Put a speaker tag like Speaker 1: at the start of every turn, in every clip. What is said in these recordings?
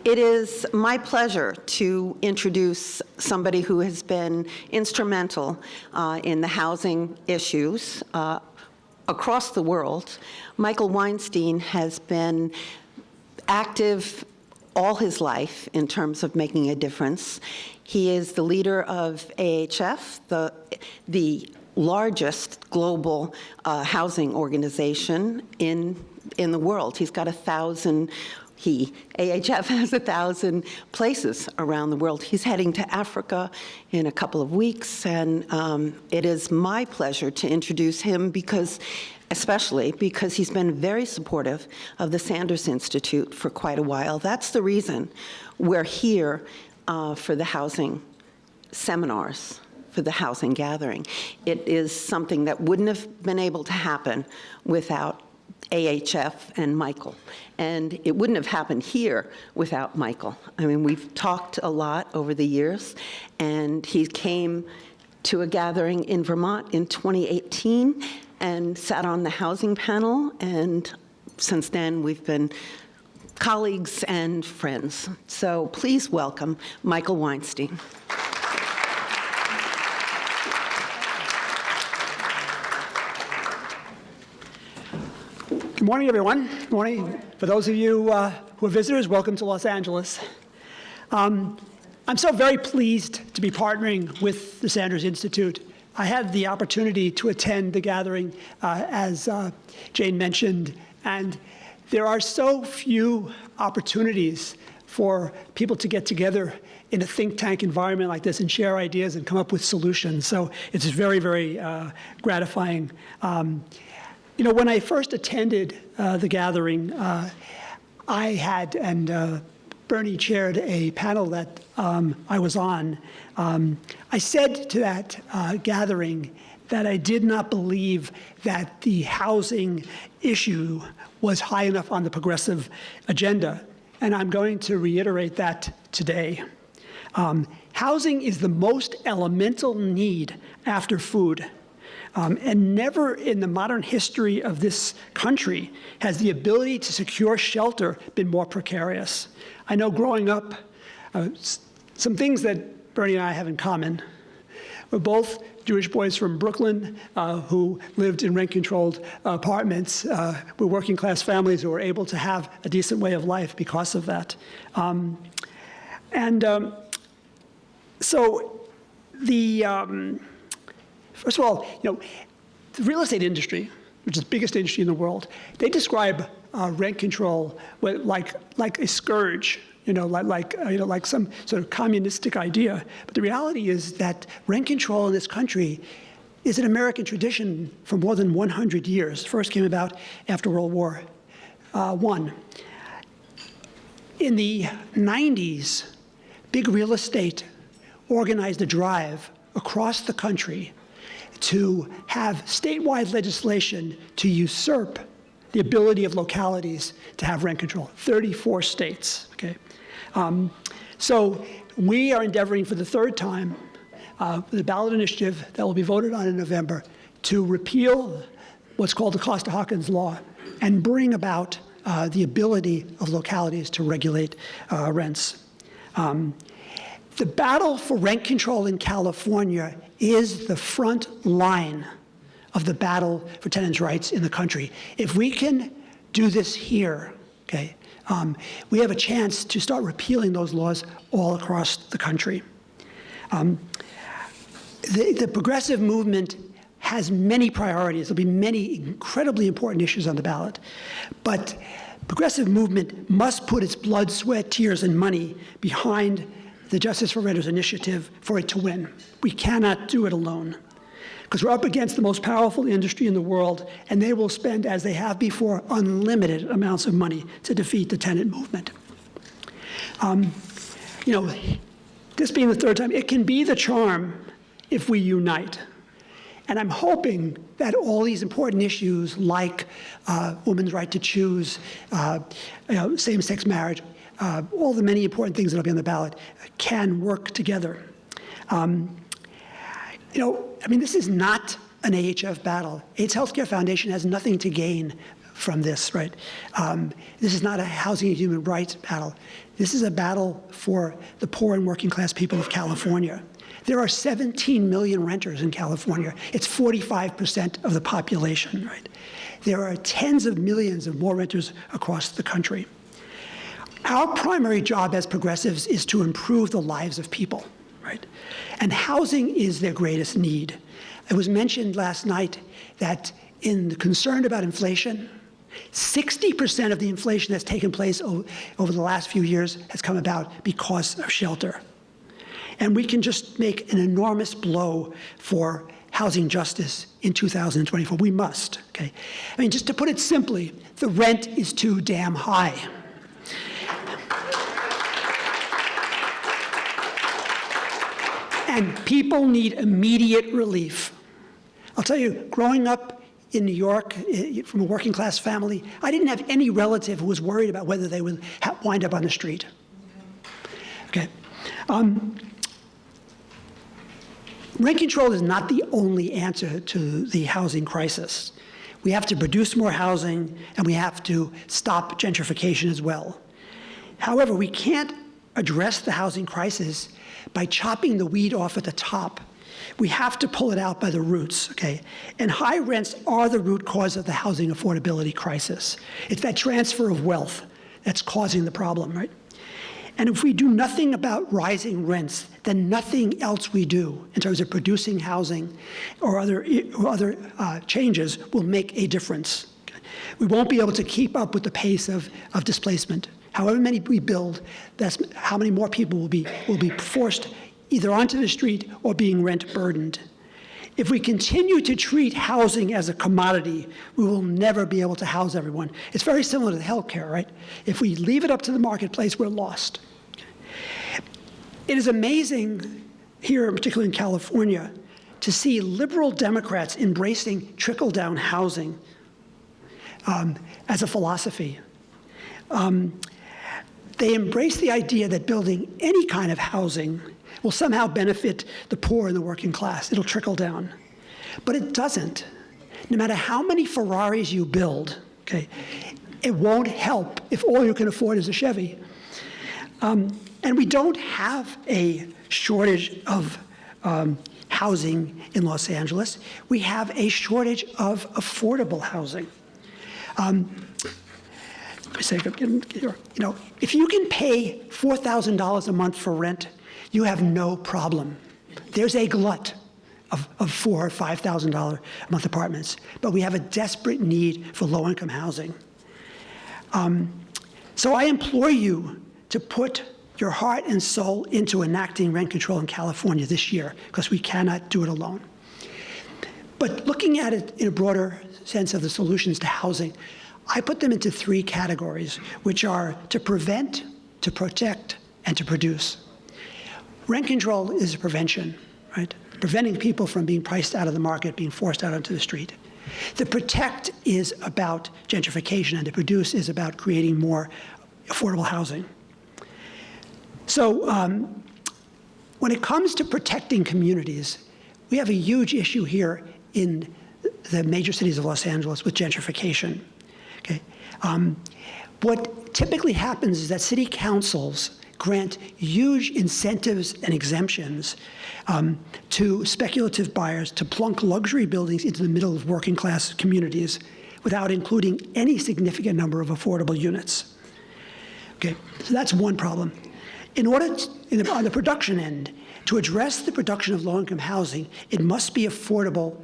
Speaker 1: It is my pleasure to introduce somebody who has been instrumental in the housing issues across the world. Michael Weinstein has been active all his life in terms of making a difference. He is the leader of AHF, the largest global housing organization in the world. He's got AHF has 1,000 places around the world. He's heading to Africa in a couple of weeks, and it is my pleasure to introduce him especially because he's been very supportive of the Sanders Institute for quite a while. That's the reason we're here for the housing seminars, for the housing gathering. It is something that wouldn't have been able to happen without AHF and Michael. And it wouldn't have happened here without Michael. I mean, we've talked a lot over the years, and he came to a gathering in Vermont in 2018 and sat on the housing panel, and since then we've been colleagues and friends. So please welcome Michael Weinstein.
Speaker 2: Good morning, everyone. Good morning. For those of you who are visitors, welcome to Los Angeles. I'm so very pleased to be partnering with the Sanders Institute. I had the opportunity to attend the gathering, as Jane mentioned, and there are so few opportunities for people to get together in a think tank environment like this and share ideas and come up with solutions. So it's very, very gratifying. You know, when I first attended the gathering, I had, and Bernie chaired a panel that I was on. I said to that gathering that I did not believe that the housing issue was high enough on the progressive agenda, and I'm going to reiterate that today. Housing is the most elemental need after food. And never in the modern history of this country has the ability to secure shelter been more precarious. I know growing up, some things that Bernie and I have in common. We're both Jewish boys from Brooklyn who lived in rent-controlled apartments. We're working-class families who were able to have a decent way of life because of that. First of all, you know, the real estate industry, which is the biggest industry in the world, they describe rent control like a scourge, like some sort of communistic idea. But the reality is that rent control in this country is an American tradition for more than 100 years. First came about after World War I. In the 90s, big real estate organized a drive across the country to have statewide legislation to usurp the ability of localities to have rent control. 34 states, okay? So we are endeavoring for the third time, the ballot initiative that will be voted on in November, to repeal what's called the Costa-Hawkins law and bring about the ability of localities to regulate rents. The battle for rent control in California is the front line of the battle for tenants' rights in the country. If we can do this here, okay, we have a chance to start repealing those laws all across the country. The progressive movement has many priorities. There'll be many incredibly important issues on the ballot. But progressive movement must put its blood, sweat, tears, and money behind the Justice for Renters initiative for it to win. We cannot do it alone, because we're up against the most powerful industry in the world, and they will spend, as they have before, unlimited amounts of money to defeat the tenant movement. You know, this being the third time, it can be the charm if we unite. And I'm hoping that all these important issues like women's right to choose, same-sex marriage, all the many important things that will be on the ballot can work together. This is not an AHF battle. AIDS Healthcare Foundation has nothing to gain from this, right? This is not a housing and human rights battle. This is a battle for the poor and working class people of California. There are 17 million renters in California. It's 45% of the population, right? There are tens of millions of more renters across the country. Our primary job as progressives is to improve the lives of people, right? And housing is their greatest need. It was mentioned last night that in the concern about inflation, 60% of the inflation that's taken place over the last few years has come about because of shelter. And we can just make an enormous blow for housing justice in 2024. We must, okay? I mean, just to put it simply, the rent is too damn high. And people need immediate relief. I'll tell you, growing up in New York from a working class family, I didn't have any relative who was worried about whether they would wind up on the street. Okay. Rent control is not the only answer to the housing crisis. We have to produce more housing, and we have to stop gentrification as well. However, we can't address the housing crisis by chopping the weed off at the top. We have to pull it out by the roots, okay? And high rents are the root cause of the housing affordability crisis. It's that transfer of wealth that's causing the problem, right? And if we do nothing about rising rents, then nothing else we do in terms of producing housing or other changes will make a difference. We won't be able to keep up with the pace of displacement. However many we build, that's how many more people will be forced either onto the street or being rent burdened. If we continue to treat housing as a commodity, we will never be able to house everyone. It's very similar to healthcare, right? If we leave it up to the marketplace, we're lost. It is amazing here, particularly in California, to see liberal Democrats embracing trickle-down housing as a philosophy. They embrace the idea that building any kind of housing will somehow benefit the poor and the working class. It'll trickle down. But it doesn't. No matter how many Ferraris you build, okay, it won't help if all you can afford is a Chevy. And we don't have a shortage of housing in Los Angeles. We have a shortage of affordable housing. If you can pay $4,000 a month for rent, you have no problem. There's a glut of $4,000 or $5,000 a month apartments, but we have a desperate need for low-income housing. So I implore you to put your heart and soul into enacting rent control in California this year, because we cannot do it alone. But looking at it in a broader sense of the solutions to housing, I put them into three categories, which are to prevent, to protect, and to produce. Rent control is a prevention, right? Preventing people from being priced out of the market, being forced out onto the street. The protect is about gentrification, and the produce is about creating more affordable housing. So when it comes to protecting communities, we have a huge issue here in the major cities of Los Angeles with gentrification. Okay. What typically happens is that city councils grant huge incentives and exemptions to speculative buyers to plunk luxury buildings into the middle of working class communities without including any significant number of affordable units. Okay, so that's one problem. In order to, on the production end, to address the production of low-income housing, it must be affordable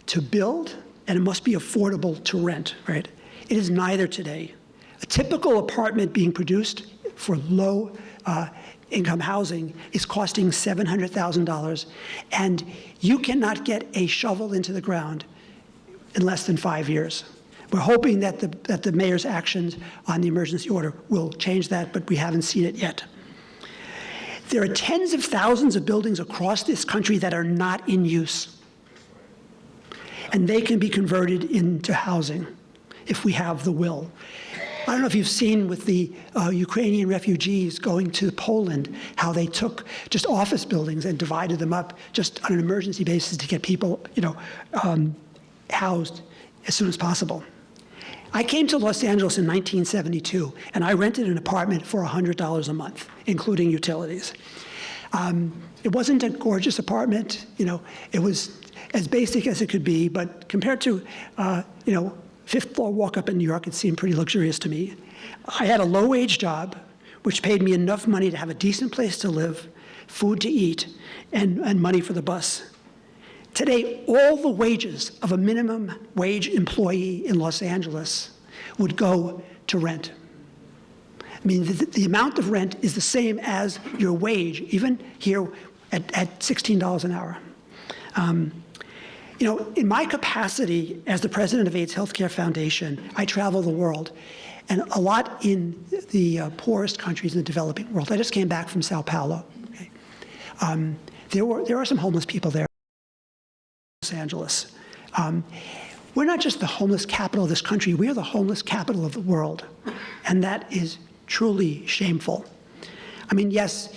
Speaker 2: to build and it must be affordable to rent, right? It is neither today. A typical apartment being produced for low-income housing is costing $700,000, and you cannot get a shovel into the ground in less than 5 years. We're hoping that the mayor's actions on the emergency order will change that, but we haven't seen it yet. There are tens of thousands of buildings across this country that are not in use, and they can be converted into housing if we have the will. I don't know if you've seen with the Ukrainian refugees going to Poland, how they took just office buildings and divided them up just on an emergency basis to get people, housed as soon as possible. I came to Los Angeles in 1972, and I rented an apartment for $100 a month, including utilities. It wasn't a gorgeous apartment. It was as basic as it could be, but compared to, fifth floor walk up in New York, it seemed pretty luxurious to me. I had a low-wage job, which paid me enough money to have a decent place to live, food to eat, and money for the bus. Today, all the wages of a minimum wage employee in Los Angeles would go to rent. I mean, the amount of rent is the same as your wage, even here at $16 an hour. In my capacity as the president of AIDS Healthcare Foundation, I travel the world, and a lot in the poorest countries in the developing world. I just came back from Sao Paulo. Okay? There are some homeless people there in Los Angeles. We're not just the homeless capital of this country, we are the homeless capital of the world, and that is truly shameful. I mean, yes,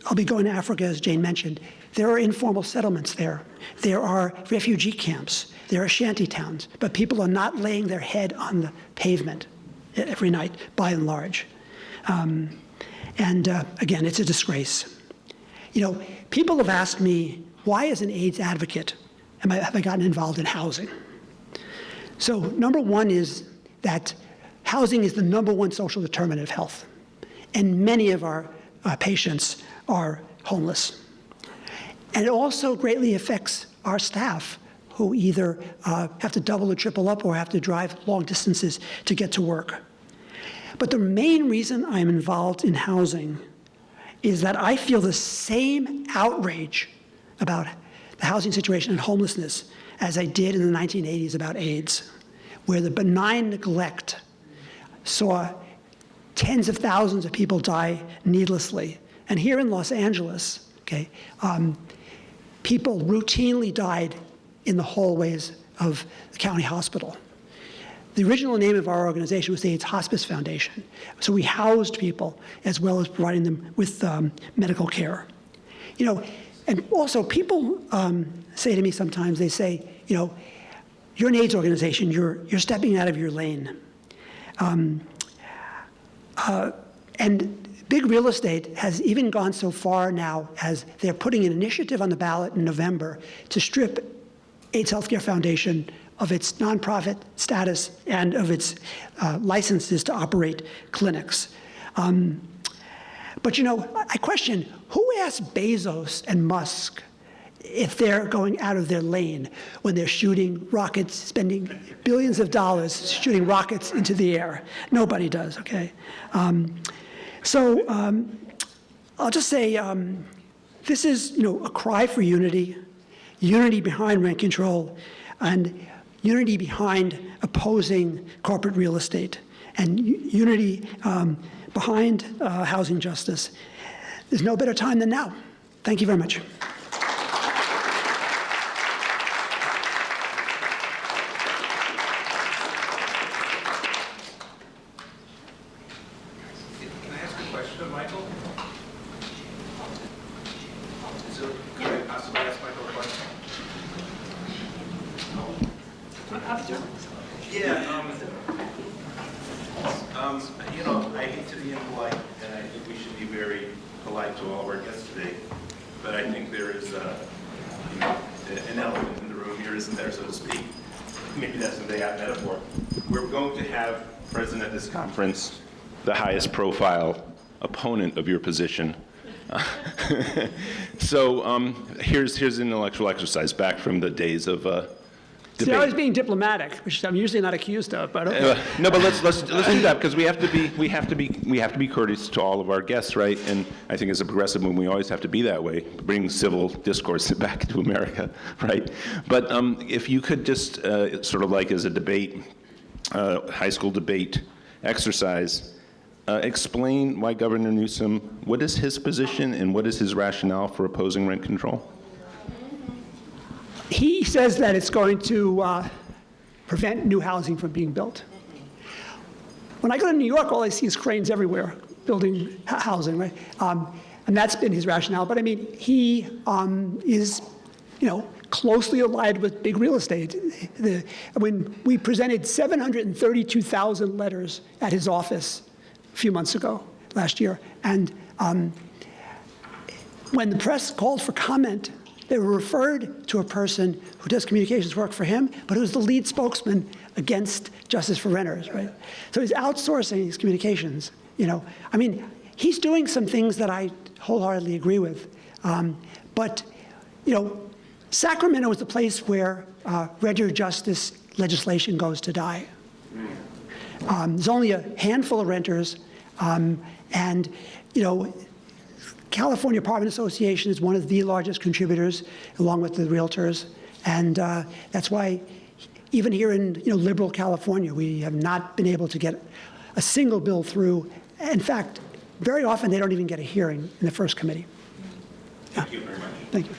Speaker 2: I'll be going to Africa, as Jane mentioned. There are informal settlements there. There are refugee camps. There are shanty towns. But people are not laying their head on the pavement every night, by and large. Again, it's a disgrace. People have asked me, why as an AIDS advocate have I gotten involved in housing? So number one is that housing is the number one social determinant of health. And many of our patients are homeless. And it also greatly affects our staff, who either have to double or triple up or have to drive long distances to get to work. But the main reason I'm involved in housing is that I feel the same outrage about the housing situation and homelessness as I did in the 1980s about AIDS, where the benign neglect saw tens of thousands of people die needlessly. And here in Los Angeles, people routinely died in the hallways of the county hospital. The original name of our organization was the AIDS Hospice Foundation. So we housed people as well as providing them with medical care. And also people say to me sometimes, they say, you're an AIDS organization, you're stepping out of your lane. And big real estate has even gone so far now as they're putting an initiative on the ballot in November to strip AIDS Healthcare Foundation of its nonprofit status and of its licenses to operate clinics. But I question, who asked Bezos and Musk if they're going out of their lane when they're shooting rockets, spending billions of dollars shooting rockets into the air? Nobody does, okay? I'll just say this is a cry for unity behind rent control, and unity behind opposing corporate real estate, and unity behind housing justice. There's no better time than now. Thank you very much.
Speaker 3: I hate to be impolite, and I think we should be very polite to all of our guests today, but I think there is an elephant in the room here, isn't there, so to speak? Maybe that's a metaphor. We're going to have present at this conference the highest profile opponent of your position. So here's an intellectual exercise back from the days of debate.
Speaker 2: See, I was being diplomatic, which I'm usually not accused of, but okay.
Speaker 3: No, but let's do that, because we have to be courteous to all of our guests, right? And I think as a progressive movement, we always have to be that way, bring civil discourse back to America, right? But if you could just sort of like as a debate, high school debate exercise, explain why Governor Newsom, what is his position and what is his rationale for opposing rent control?
Speaker 2: He says that it's going to prevent new housing from being built. When I go to New York, all I see is cranes everywhere building housing, right? And that's been his rationale. But I mean, he is, closely allied with big real estate. When we presented 732,000 letters at his office a few months ago, last year, and when the press called for comment, they were referred to a person who does communications work for him, but who's the lead spokesman against justice for renters, right? So he's outsourcing his communications, you know. I mean, he's doing some things that I wholeheartedly agree with. But, you know, Sacramento is the place where renter justice legislation goes to die. There's only a handful of renters, and, you know, California Apartment Association is one of the largest contributors, along with the realtors, and that's why even here in, you know, liberal California, we have not been able to get a single bill through. In fact, very often they don't even get a hearing in the first committee.
Speaker 3: Thank you very much.
Speaker 2: Thank you.